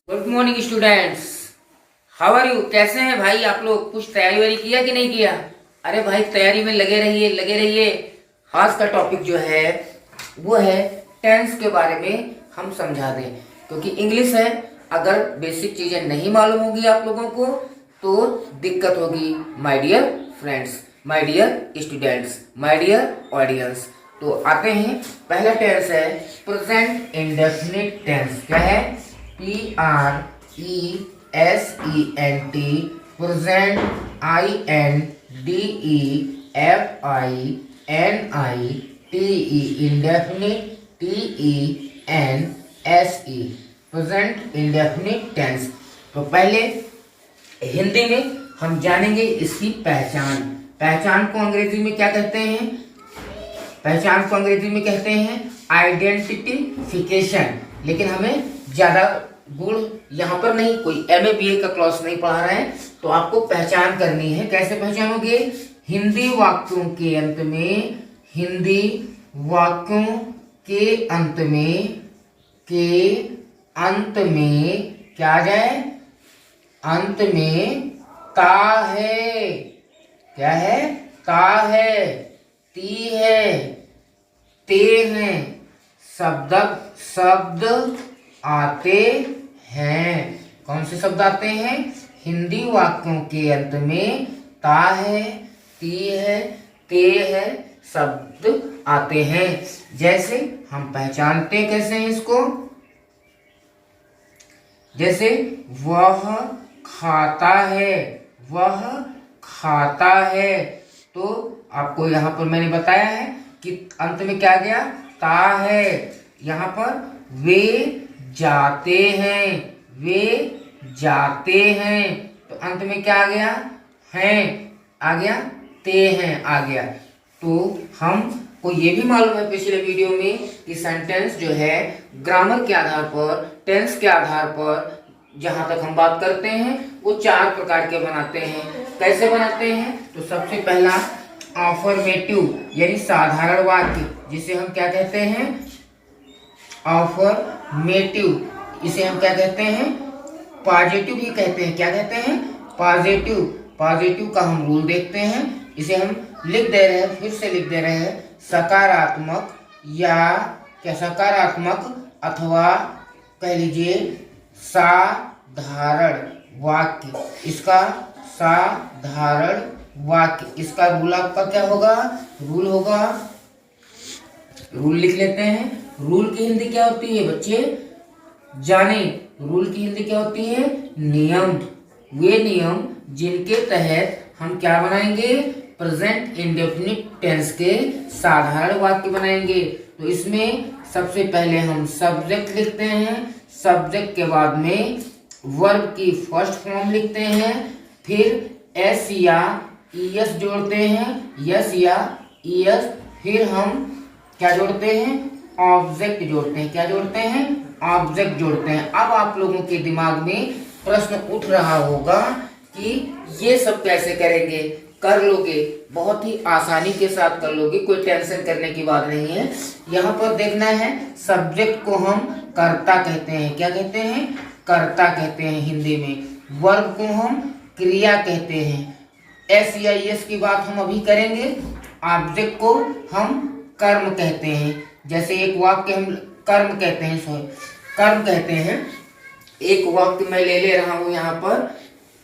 Good morning students. How are you? कैसे हैं भाई आप लोग? कुछ तैयारी वारी किया कि नहीं किया? अरे भाई तैयारी में लगे रहिए लगे रहिए। आज का टॉपिक जो है वो है टेंस के बारे में हम समझा दें, क्योंकि इंग्लिश है। अगर बेसिक चीजें नहीं मालूम होगी आप लोगों को तो दिक्कत होगी। My dear friends, my dear students, my dear audience. तो आते हैं, पहला टेंस है प्रेजेंट इंडेफिनिट टेंस। क्या है? PRESENT, present INDEFINITE, indefinite TENSE, present indefinite tense. तो पहले हिंदी में हम जानेंगे इसकी पहचान। पहचान को अंग्रेजी में क्या कहते हैं? पहचान को अंग्रेजी में कहते हैं आइडेंटिफिकेशन। लेकिन हमें ज्यादा गुण यहाँ पर नहीं, कोई MA BA का क्लास नहीं पढ़ा रहे हैं, तो आपको पहचान करनी है। कैसे पहचानोगे? हिंदी वाक्यों के अंत में, हिंदी वाक्यों के अंत में क्या आ जाए? अंत में ता है। क्या है? ता है, ती है, ते हैं, शब्द आते हैं। कौन से शब्द आते हैं? हिंदी वाक्यों के अंत में ता है, ती है, ते है, शब्द आते हैं। जैसे हम पहचानते कैसे हैं इसको? जैसे वह खाता है, वह खाता है। तो आपको यहाँ पर मैंने बताया है कि अंत में क्या गया? ता है। यहाँ पर वे जाते हैं, वे जाते हैं, तो अंत में क्या आ गया? हैं आ गया, ते हैं आ गया। तो हमको ये भी मालूम है पिछले वीडियो में कि सेंटेंस जो है ग्रामर के आधार पर, टेंस के आधार पर जहां तक हम बात करते हैं वो 4 प्रकार के बनाते हैं। कैसे बनाते हैं? तो सबसे पहला अफर्मेटिव यानी साधारण वाक्य, जिसे हम क्या कहते हैं? अफर्मेटिव। इसे हम क्या कहते हैं? पॉजिटिव ही कहते हैं। क्या कहते हैं? पॉजिटिव। पॉजिटिव का हम रूल देखते हैं। इसे हम लिख दे रहे हैं, फिर से लिख दे रहे हैं। सकारात्मक या क्या सकारात्मक अथवा कह लीजिए साधारण वाक्य। इसका साधारण वाक्य, इसका रूल आपका क्या होगा? रूल होगा, रूल लिख लेते हैं। रूल की हिंदी क्या होती है बच्चे? जाने। रूल की हिंदी क्या होती है? नियम। वे नियम जिनके तहत हम क्या बनाएंगे? प्रेजेंट इंडेफिनिट टेंस के साधारण वाक्य बनाएंगे। तो इसमें सबसे पहले हम सब्जेक्ट लिखते हैं, सब्जेक्ट के बाद में वर्ब की फर्स्ट फॉर्म लिखते हैं, फिर एस या ईएस जोड़ते हैं, यस या ईएस, फिर हम क्या जोड़ते हैं? ऑब्जेक्ट जोड़ते हैं। क्या जोड़ते हैं? ऑब्जेक्ट जोड़ते हैं। अब आप लोगों के दिमाग में प्रश्न उठ रहा होगा कि ये सब कैसे करेंगे? कर लोगे, बहुत ही आसानी के साथ कर लोगे, कोई टेंशन करने की बात नहीं है। यहाँ पर देखना है, सब्जेक्ट को हम कर्ता कहते हैं। क्या कहते हैं? कर्ता कहते हैं हिंदी में। वर्ब को हम क्रिया कहते हैं। एस या एस की बात हम अभी करेंगे। ऑब्जेक्ट को हम कर्म कहते हैं। जैसे एक वाक्य हम कर्म कहते हैं, कर्म कहते हैं। एक वाक्य मैं ले रहा हूं यहाँ पर,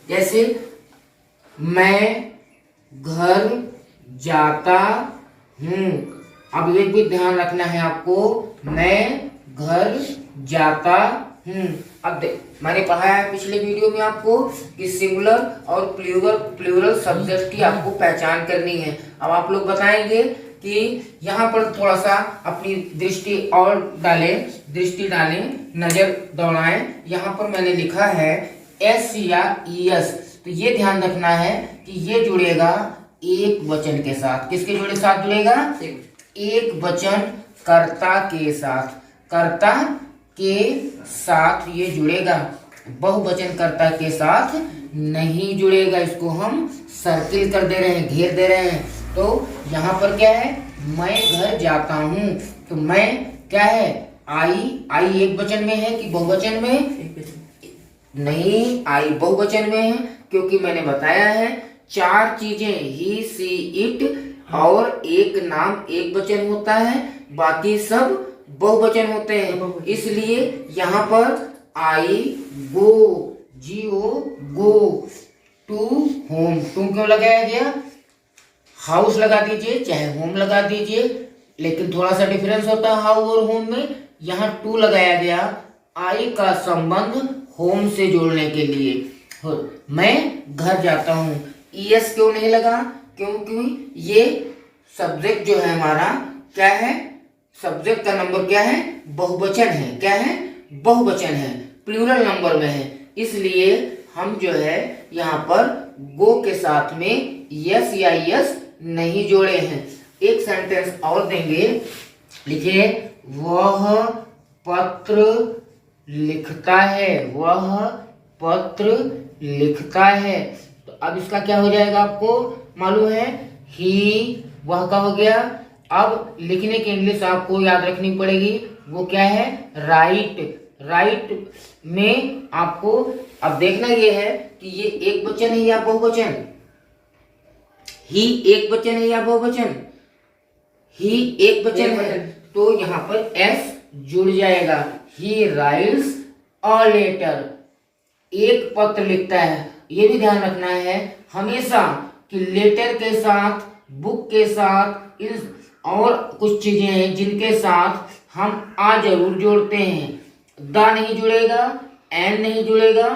जैसे मैं घर जाता हूँ। अब एक भी ध्यान रखना है आपको, मैं घर जाता हूँ। अब मैंने पढ़ाया है पिछले वीडियो में आपको कि सिंगुलर और प्लूरल सब्जेक्ट की आपको पहचान करनी है। अब आप लोग बताएंगे कि यहाँ पर थोड़ा सा अपनी दृष्टि डालें, नजर दौड़ाएं। यहाँ पर मैंने लिखा है एस या ईएस। तो ये ध्यान रखना है कि ये जुड़ेगा एक वचन के साथ। किसके साथ जुड़ेगा? एक वचन कर्ता के साथ। कर्ता के साथ ये जुड़ेगा, बहुवचन कर्ता के साथ नहीं जुड़ेगा। इसको हम सर्किल कर दे रहे हैं, घेर दे रहे हैं। तो यहाँ पर क्या है? मैं घर जाता हूँ। तो मैं क्या है? आई एक वचन में है कि बहुवचन में? नहीं, आई बहुवचन में है, क्योंकि मैंने बताया है 4 चीजें ही, सी, इट और एक नाम एक वचन होता है, बाकी सब बहुवचन होते हैं। इसलिए यहाँ पर I go, GO go, to home, to क्यों लगाया गया? हाउस लगा दीजिए चाहे होम लगा दीजिए, लेकिन थोड़ा सा डिफरेंस होता है हाउस और होम में। यहाँ टू लगाया गया आई का संबंध होम से जोड़ने के लिए। मैं घर जाता हूँ, ES क्यों नहीं लगा? क्योंकि ये सब्जेक्ट जो है हमारा क्या है? सब्जेक्ट का नंबर क्या है? बहुवचन है। क्या है? बहुवचन है, प्लूरल नंबर में है। इसलिए हम जो है यहाँ पर गो के साथ में यस या यस नहीं जोड़े हैं। एक सेंटेंस और देंगे, लिखिए, वह पत्र लिखता है, वह पत्र लिखता है। तो अब इसका क्या हो जाएगा आपको मालूम है? ही, वह का हो गया। अब लिखने की इंग्लिश आपको याद रखनी पड़ेगी, वो क्या है? राइट। राइट में आपको अब देखना ये है कि ये एक वचन है या बहुवचन। ही एक वचन है या बहुवचन? ही एक वचन है, तो यहाँ पर एस जुड़ जाएगा। ही राइट्स अ लेटर, एक पत्र लिखता है। ये भी ध्यान रखना है हमेशा कि लेटर के साथ, बुक के साथ, इन और कुछ चीजें हैं जिनके साथ हम आ जरूर जोड़ते हैं। द नहीं जुड़ेगा, एन नहीं जुड़ेगा,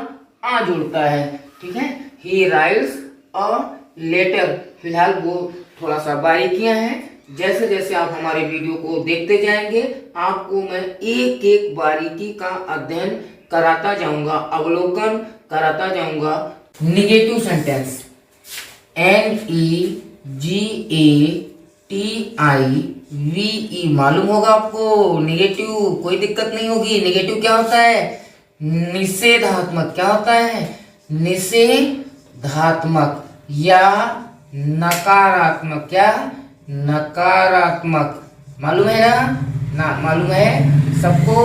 आ जुड़ता है। ठीक है, ही राइट्स अ लेटर। फिलहाल वो थोड़ा सा बारीकियां हैं, जैसे जैसे आप हमारे वीडियो को देखते जाएंगे आपको मैं एक एक बारीकी का अध्ययन कराता जाऊंगा, अवलोकन कराता जाऊंगा। निगेटिव सेंटेंस, NEGATIVE मालूम होगा आपको। निगेटिव कोई दिक्कत नहीं होगी। निगेटिव क्या होता है? निषेधात्मक। क्या होता है? निषेधात्मक या नकारात्मक। क्या? नकारात्मक। मालूम है ना मालूम है सबको?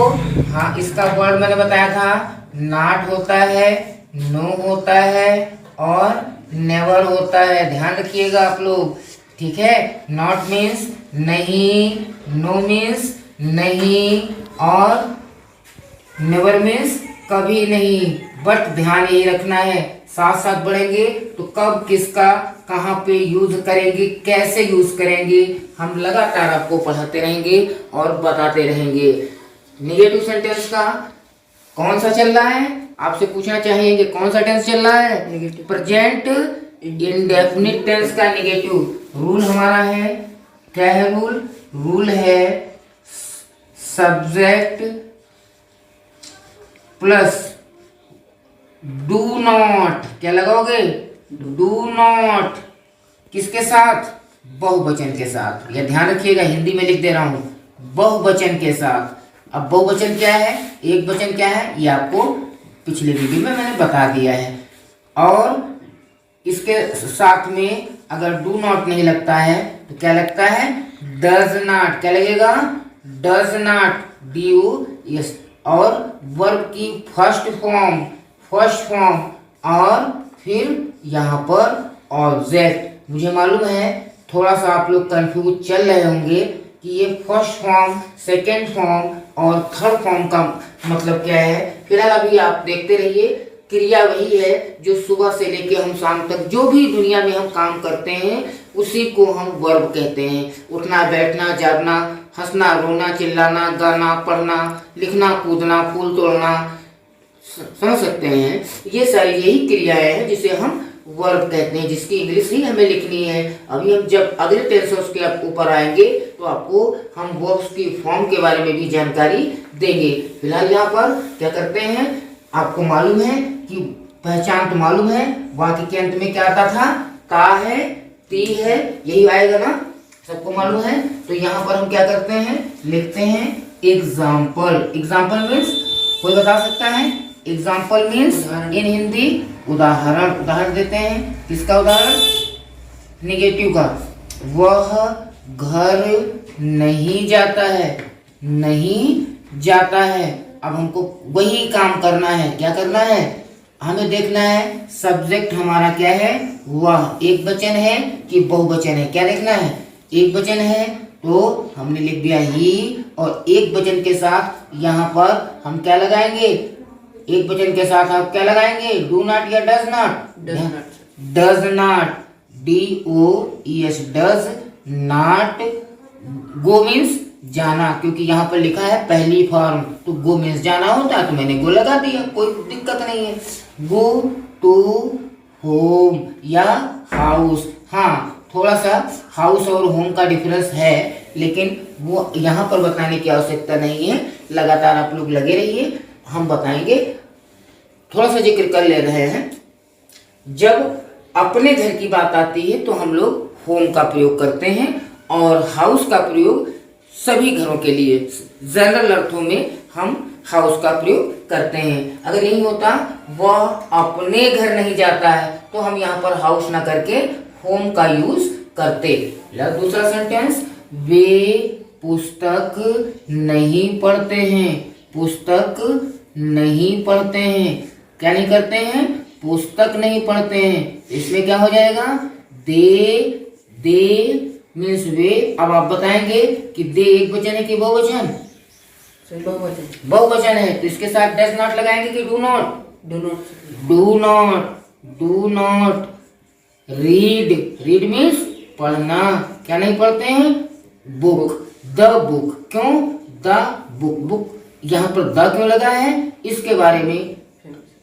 हाँ, इसका वर्ड मैंने बताया था, नॉट होता है, नो होता है और नेवर होता है। ध्यान रखिएगा आप लोग, ठीक है? नॉट मीन्स नहीं, नो मीन्स नहीं और नेवर मीन्स कभी नहीं। बट ध्यान यही रखना है, साथ साथ बढ़ेंगे तो कब किसका कहाँ पे यूज करेंगे, कैसे यूज करेंगे, हम लगातार आपको पढ़ाते रहेंगे और बताते रहेंगे। निगेटिव सेंटेंस का कौन सा चल रहा है? आपसे पूछना चाहेंगे कौन सा टेंस चल रहा है? प्रेजेंट इंडेफिनिट टेंस का निगेटिव रूल हमारा है। क्या है रूल? रूल है सब्जेक्ट प्लस डू नॉट। क्या लगाओगे? Do not. किसके साथ? बहुवचन के साथ। यह ध्यान रखिएगा, हिंदी में लिख दे रहा हूं, बहुवचन के साथ। अब बहुवचन क्या है, एक वचन क्या है, ये आपको पिछले वीडियो में मैंने बता दिया है। और इसके साथ में अगर डू नॉट नहीं लगता है तो क्या लगता है? Does not. क्या लगेगा? Does not, DU। और वर्ब की फर्स्ट फॉर्म और फिर यहाँ पर ऑब्जेक्ट। मुझे मालूम है थोड़ा सा आप लोग कंफ्यूज चल रहे होंगे कि ये फर्स्ट फॉर्म, सेकेंड फॉर्म और थर्ड फॉर्म का मतलब क्या है। फिलहाल अभी आप देखते रहिए, क्रिया वही है जो सुबह से लेके हम शाम तक जो भी दुनिया में हम काम करते हैं उसी को हम वर्ब कहते हैं। उठना, बैठना, जागना, हंसना, रोना, चिल्लाना, गाना, पढ़ना, लिखना, कूदना, फूल तोड़ना, समझ सकते हैं। ये सारी यही क्रियाएं हैं जिसे हम वर्ब कहते हैं, जिसकी इंग्लिश ही हमें लिखनी है। अभी हम जब अगले टेंसेस के ऊपर आएंगे तो आपको हम वर्ब्स की फॉर्म के बारे में भी जानकारी देंगे। फिलहाल यहाँ पर क्या करते हैं, आपको मालूम है कि पहचान तो मालूम है, वाक्य के अंत में क्या आता था? ता है, ती है, यही आएगा ना, सबको मालूम है। तो यहाँ पर हम क्या करते हैं, लिखते हैं एग्जाम्पल। एग्जाम्पल मीन्स कोई बता सकता है? एग्जाम्पल मीन्स इन हिंदी उदाहरण। उदाहरण देते हैं, किसका उदाहरण? निगेटिव का। वह घर नहीं जाता है, नहीं जाता है। अब हमको वही काम करना है। क्या करना है? हमें देखना है सब्जेक्ट हमारा क्या है, वह एक वचन है कि बहुवचन है। क्या देखना है? एक वचन है तो हमने लिख दिया ही, और एक वचन के साथ यहाँ पर हम क्या लगाएंगे? एक वचन के साथ आप क्या लगाएंगे? डू नॉट या does not? Does not, DOES, does not. Go means जाना, क्योंकि यहाँ पर लिखा है पहली फॉर्म, तो गो मीन्स जाना होता है, तो मैंने गो लगा दिया, कोई दिक्कत नहीं है। गो टू होम या हाउस। हाँ, थोड़ा सा हाउस और होम का डिफरेंस है, लेकिन वो यहाँ पर बताने की आवश्यकता नहीं है। लगातार आप लोग लगे रहिए, हम बताएंगे। थोड़ा सा जिक्र कर ले रहे हैं। जब अपने घर की बात आती है तो हम लोग होम का प्रयोग करते हैं, और हाउस का प्रयोग सभी घरों के लिए जनरल अर्थों में हम हाउस का प्रयोग करते हैं। अगर नहीं होता वह अपने घर नहीं जाता है तो हम यहाँ पर हाउस ना करके होम का यूज करते। दूसरा सेंटेंस, वे पुस्तक नहीं पढ़ते हैं। पुस्तक नहीं पढ़ते हैं। क्या नहीं करते हैं? पुस्तक नहीं पढ़ते हैं। इसमें क्या हो जाएगा? दे मीन्स वे। अब आप बताएंगे कि दे एक वचन है कि बहुवचन? बहुवचन है, तो इसके साथ डज नॉट लगाएंगे कि do not? Do not read. Read means पढ़ना। क्या नहीं पढ़ते हैं? Book, the book. क्यों द बुक? बुक यहाँ पर द क्यों लगा है, इसके बारे में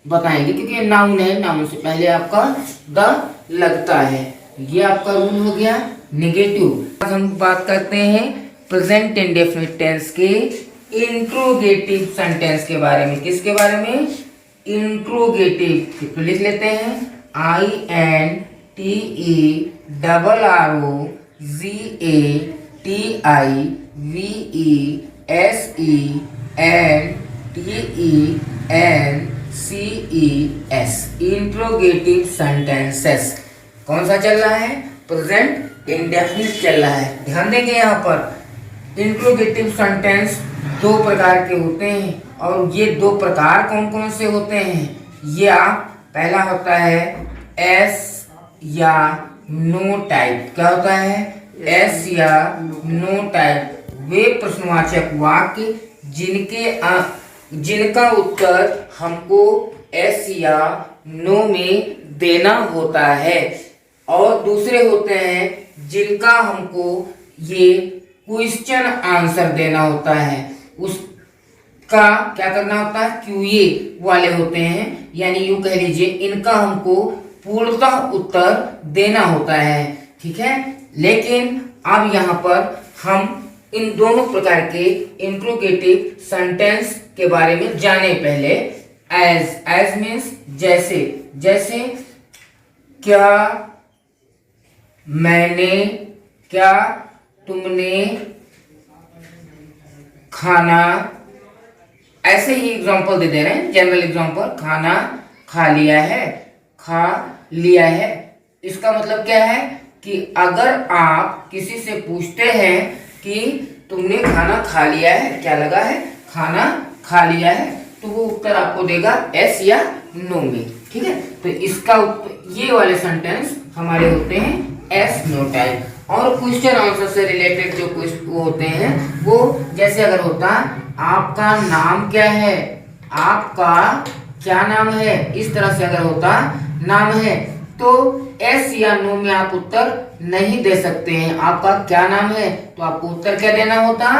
बताएंगे, क्योंकि नाउन है, नाउन से पहले आपका द लगता है। ये आपका रूल हो गया नेगेटिव। आज हम बात करते हैं प्रेजेंट इंडेफिनिट टेंस के इंट्रोगेटिव सेंटेंस के बारे में। किसके बारे में? इंट्रोगेटिव। तो लिख लेते हैं INTROGATIVENTENCES। Interrogative sentences. कौन सा चल रहा है? प्रेजेंट इंडेफिनिट चल रहा है। ध्यान देंगे यहाँ पर इंट्रोगेटिव सेंटेंस दो प्रकार के होते हैं, और ये दो प्रकार कौन कौन से होते हैं? या पहला होता है एस या नो टाइप। क्या होता है? एस या नो टाइप। वे प्रश्नवाचक वाक्य जिनका उत्तर हमको एस या नो में देना होता है, और दूसरे होते हैं जिनका हमको ये क्वेश्चन आंसर देना होता है। उसका क्या करना होता है? QA वाले होते हैं, यानी यूं कह लीजिए इनका हमको पूर्णतः उत्तर देना होता है। ठीक है, लेकिन अब यहाँ पर हम इन दोनों प्रकार के इंट्रोगेटिव सेंटेंस के बारे में जाने। पहले एज मीन्स जैसे। जैसे क्या, मैंने, क्या, तुमने खाना, ऐसे ही एग्जांपल दे रहे हैं, जनरल एग्जांपल। खाना खा लिया है, खा लिया है। इसका मतलब क्या है कि अगर आप किसी से पूछते हैं कि तुमने खाना खा लिया है, क्या लगा है? खाना खा लिया है, तो वो उत्तर आपको देगा एस या नो में। ठीक है, तो इसका ये वाले सेंटेंस हमारे होते हैं एस नो टाइप। और क्वेश्चन आंसर से रिलेटेड जो वो होते हैं, वो जैसे अगर होता आपका नाम क्या है, आपका क्या नाम है, इस तरह से अगर होता नाम है तो एस या नो में आप उत्तर नहीं दे सकते हैं। आपका क्या नाम है, तो आपको उत्तर क्या देना होता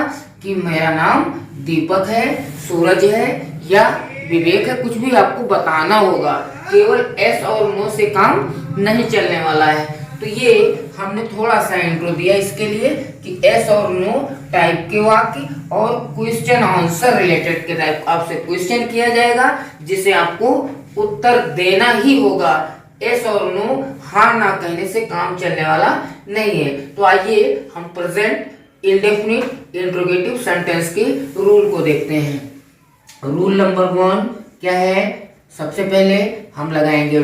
कि मेरा नाम दीपक है, सूरज है या विवेक है। कुछ भी आपको बताना होगा, केवल एस और नो से काम नहीं चलने वाला है। तो ये हमने थोड़ा सा इंट्रो दिया इसके लिए कि एस और नो टाइप के वाक्य और क्वेश्चन आंसर रिलेटेड के टाइप आपसे क्वेश्चन किया जाएगा, जिसे आपको उत्तर देना ही होगा। एस और नो हाँ ना कहने से काम चलने वाला नहीं है। तो आइए हम प्रेजेंट इंडेफिनिट इंट्रोगेटिव सेंटेंस के रूल को देखते हैं। रूल नंबर 1 क्या है? सबसे पहले हम लगाएंगे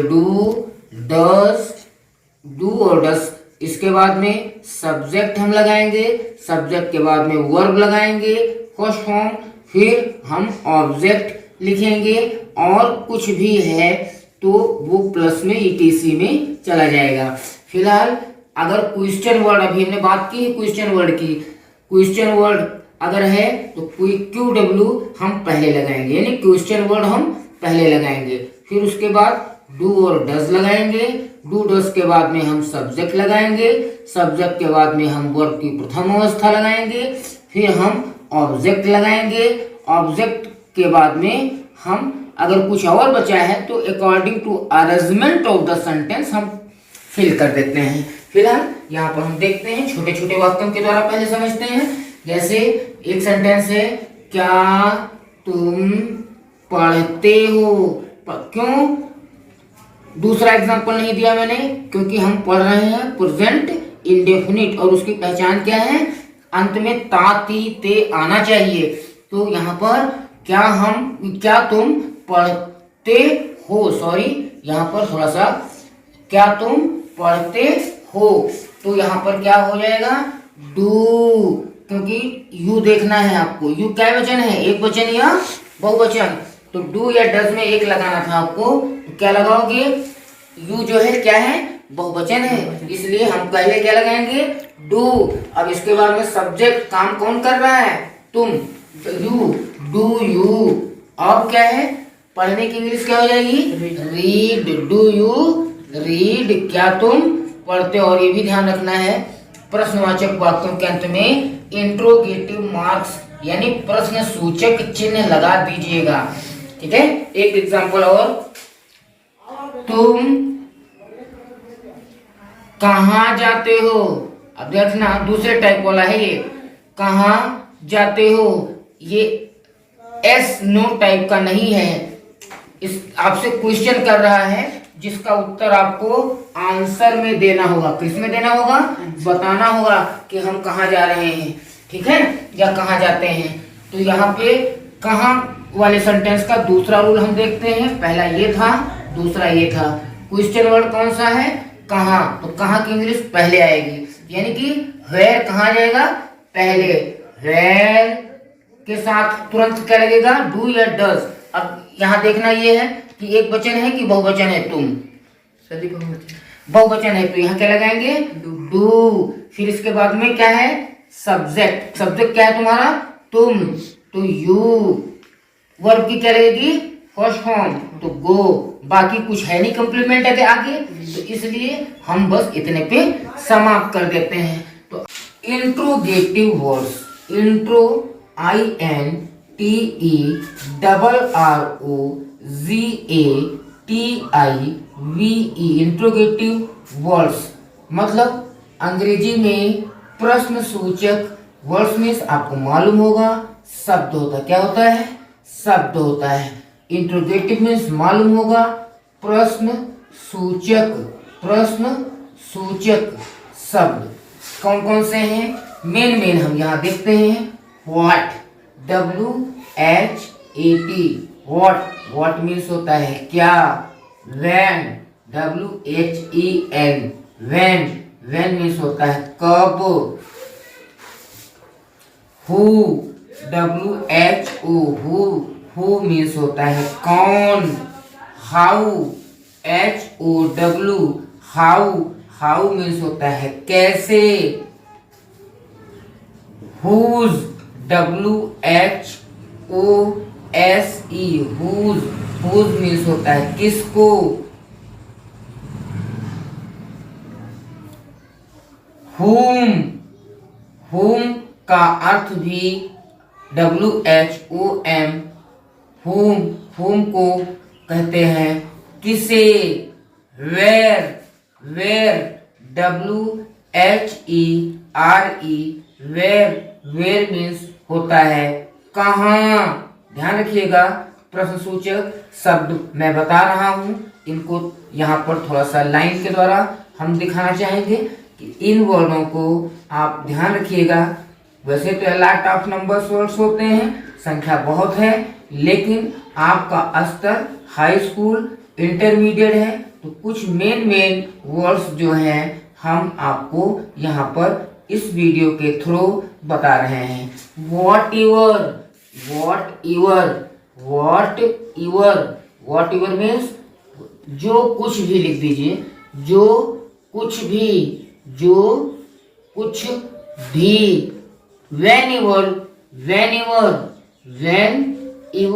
डू और डस। इसके बाद में सब्जेक्ट हम लगाएंगे, सब्जेक्ट के बाद में वर्ब लगाएंगे फर्स्ट फॉर्म, फिर हम ऑब्जेक्ट लिखेंगे और कुछ भी है तो वो प्लस में ईटीसी में चला जाएगा। फिलहाल अगर क्वेश्चन वर्ड, अभी हमने बात की है क्वेश्चन वर्ड की, क्वेश्चन वर्ड अगर है तो QW हम पहले लगाएंगे, यानी क्वेश्चन वर्ड हम पहले लगाएंगे। फिर उसके बाद डू और डज लगाएंगे, डू डज के बाद में हम सब्जेक्ट लगाएंगे, सब्जेक्ट के बाद में हम वर्ब की प्रथम अवस्था लगाएंगे, फिर हम ऑब्जेक्ट लगाएंगे, ऑब्जेक्ट के बाद में हम अगर कुछ और बचा है तो according to arrangement of the sentence हम फिल कर देते हैं। फिलहाल यहाँ पर हम देखते हैं, छोटे छोटे वाक्यों के द्वारा पहले समझते हैं। जैसे एक सेंटेंस है, क्या तुम पढ़ते हो, क्यों दूसरा एग्जांपल नहीं दिया मैंने, क्योंकि हम पढ़ रहे हैं प्रेजेंट इंडेफिनिट और उसकी पहचान क्या है, अंत में ता ती ते आना चाहिए। तो यहाँ पर क्या तुम पढ़ते हो, सॉरी यहाँ पर थोड़ा सा, क्या तुम पढ़ते हो, तो यहाँ पर क्या हो जाएगा, डू, क्योंकि यू देखना है आपको, यू क्या वचन है, एक वचन या बहुवचन, तो डू या डज में एक लगाना था आपको, तो क्या लगाओगे, यू जो है क्या है, बहुवचन है, इसलिए हम पहले क्या लगाएंगे, डू। अब इसके बाद में सब्जेक्ट, काम कौन कर रहा है, तुम, यू, डू यू। अब क्या है, पढ़ने की इंग्लिश क्या हो जाएगी, रीड, डू यू रीड, क्या तुम पढ़ते हो। और ये भी ध्यान रखना है, प्रश्नवाचक वाक्यों के अंत में इंट्रोगेटिव मार्क्स यानी प्रश्न सूचक चिन्ह लगा दीजिएगा, ठीक है। एक एग्जांपल और, तुम कहाँ जाते हो, अब देखना दूसरे टाइप वाला है ये, कहाँ जाते हो, ये एस नो टाइप का नहीं है, इस आपसे क्वेश्चन कर रहा है जिसका उत्तर आपको आंसर में देना होगा। किस में देना होगा, बताना होगा कि हम कहाँ जा रहे हैं, ठीक है, या कहाँ जाते हैं। तो यहाँ पे कहाँ वाले सेंटेंस का दूसरा रूल हम देखते हैं, पहला ये था, दूसरा ये था। क्वेश्चन वर्ड कौन सा है, कहाँ, तो कहाँ की इंग्लिश पहले आएगी, यानी कि वेयर कहाँ जाएगा पहले, वेयर के साथ तुरंत क्या लगेगा, डू या डज। अब यहाँ देखना ये है कि एक वचन है कि बहुवचन है, तुम बहुवचन है, तो यहाँ क्या लगाएंगे, डू। फिर इसके बाद में क्या है, सब्जेक्ट, सब्जेक्ट क्या है तुम्हारा, तुम, तो यू। वर्ब की क्या लगेगी, फर्स्ट फॉर्म, तो गो। बाकी कुछ है नहीं कम्प्लीमेंट है आगे, तो इसलिए हम बस इतने पे समाप्त कर देते हैं। तो interrogative words, intro INTROGATIVE, interrogative words मतलब अंग्रेजी में प्रश्न सूचक वर्ड्स में आपको मालूम होगा शब्द होता है, क्या होता है, शब्द होता है। इंट्रोगेटिव मीन्स मालूम होगा प्रश्न सूचक, प्रश्न सूचक शब्द कौन कौन से हैं, मेन हम यहाँ देखते हैं। व्हाट, WHAT, व्हाट मीन्स होता है क्या। व्हेन, WHEN, व्हेन मीन्स होता है कब। हु, WHO, हु मीन्स होता है कौन। हाउ, HOW, हाउ मीन्स होता है कैसे। हुज, WHOSE, हुज मीन्स होता है किसको। हुम का अर्थ भी WHOM, हुम को कहते हैं किसे। वेयर, WHERE, वेयर मीन्स होता है कहाँ। ध्यान रखिएगा, प्रश्नसूचक शब्द मैं बता रहा हूँ, इनको यहाँ पर थोड़ा सा लाइन के द्वारा हम दिखाना चाहेंगे कि इन वर्णों को आप ध्यान रखिएगा। वैसे तो लॉट ऑफ नंबर्स वर्ड्स होते हैं, संख्या बहुत है, लेकिन आपका स्तर हाई स्कूल इंटरमीडिएट है, तो कुछ मेन वर्ड्स जो हैं हम आपको यहाँ पर इस वीडियो के थ्रू बता रहे हैं। व्हाटएवर, वॉट इवर मीन्स जो कुछ भी लिख दीजिए, जो कुछ भी। वेन